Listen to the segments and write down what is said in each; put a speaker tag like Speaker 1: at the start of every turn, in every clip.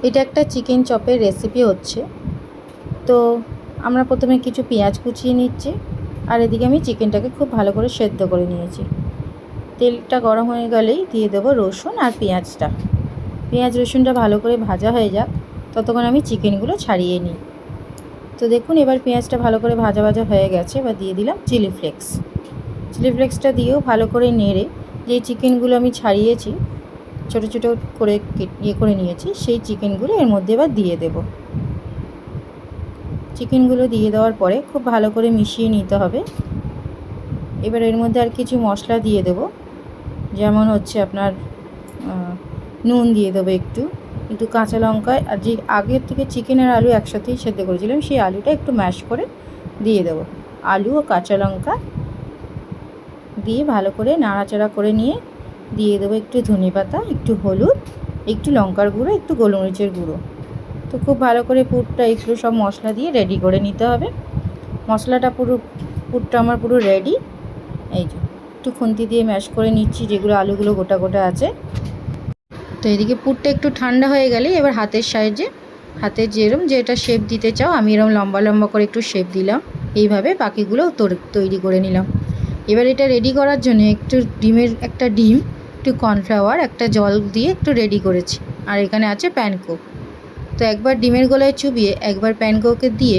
Speaker 1: এটা একটা চিকেন চপের রেসিপি হচ্ছে। তো আমরা প্রথমে কিছু পেঁয়াজ কুচিয়ে নিচ্ছি, আর এদিকে আমি চিকেনটাকে খুব ভালো করে সেদ্ধ করে নিয়েছি। তেলটা গরম হয়ে গেলেই দিয়ে দেবো রসুন আর পেঁয়াজটা। পেঁয়াজ রসুনটা ভালো করে ভাজা হয়ে যাক, ততক্ষণ আমি চিকেনগুলো ছাড়িয়ে নিই। তো দেখুন এবার পেঁয়াজটা ভালো করে ভাজা ভাজা হয়ে গেছে। এবার দিয়ে দিলাম চিলি ফ্লেক্স। চিলি ফ্লেক্সটা দিয়েও ভালো করে নেড়ে যে চিকেনগুলো আমি ছাড়িয়েছি, ছোটো ছোটো করে করে নিয়েছি, সেই চিকেনগুলো এর মধ্যে এবার দিয়ে দেব। চিকেনগুলো দিয়ে দেওয়ার পরে খুব ভালো করে মিশিয়ে নিতে হবে। এবার এর মধ্যে আর কিছু মশলা দিয়ে দেব, যেমন হচ্ছে আপনার নুন দিয়ে দেবো, একটু কাঁচা লঙ্কা, আর যে আগের থেকে চিকেন আর আলু একসাথেই সেদ্ধ করেছিলাম সেই আলুটা একটু ম্যাশ করে দিয়ে দেবো। আলু ও কাঁচা লঙ্কা দিয়ে ভালো করে নাড়াচাড়া করে নিয়ে দিয়ে দেবো একটু ধনেপাতা, একটু হলুদ, একটু লঙ্কার গুঁড়ো, একটু গোলমরিচের গুঁড়ো। তো খুব ভালো করে পুরটা এগুলো সব মশলা দিয়ে রেডি করে নিতে হবে। মশলাটা পুরটা আমার পুরো রেডি। এই যে একটু খুন্তি দিয়ে ম্যাশ করে নিচ্ছি যেগুলো আলুগুলো গোটা গোটা আছে। তো এদিকে পুরটা একটু ঠান্ডা হয়ে গেলে এবার হাতের সাহায্যে, হাতের যেটা শেপ দিতে চাও, আমি এরকম লম্বা লম্বা করে একটু শেপ দিলাম। এইভাবে বাকিগুলো তৈরি করে নিলাম। এবার এটা রেডি করার জন্য একটু একটা ডিম, একটু কর্নফ্লাওয়ার, একটা জল দিয়ে একটু রেডি করেছি। আর এখানে আছে প্যানকোক। তো একবার ডিমের গলায় চুবিয়ে, একবার প্যানকোকে দিয়ে,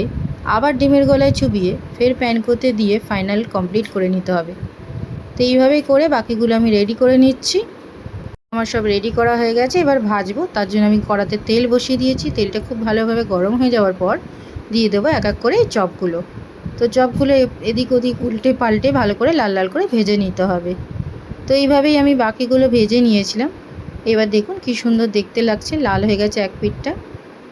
Speaker 1: আবার ডিমের গলায় চুবিয়ে, ফের প্যানকোতে দিয়ে ফাইনাল কমপ্লিট করে নিতে হবে। তো এইভাবেই করে বাকিগুলো আমি রেডি করে নিচ্ছি। আমার সব রেডি করা হয়ে গেছে। এবার ভাজবো, তার জন্য আমি কড়াতে তেল বসিয়ে দিয়েছি। তেলটা খুব ভালোভাবে গরম হয়ে যাওয়ার পর দিয়ে দেবো এক এক করে এই চপগুলো। তো চপগুলো এদিক ওদিক উল্টে পাল্টে ভালো করে লাল লাল করে ভেজে নিতে হবে। তো এইভাবেই আমি বাকিগুলো ভেজে নিয়েছিলাম। এবার দেখুন কি সুন্দর দেখতে লাগছে, লাল হয়ে গেছে এক পিঠটা,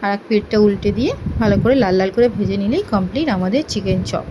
Speaker 1: আর এক পিঠটা উল্টে দিয়ে ভালো করে লাল লাল করে ভেজে নিলেই কমপ্লিট আমাদের চিকেন চপ।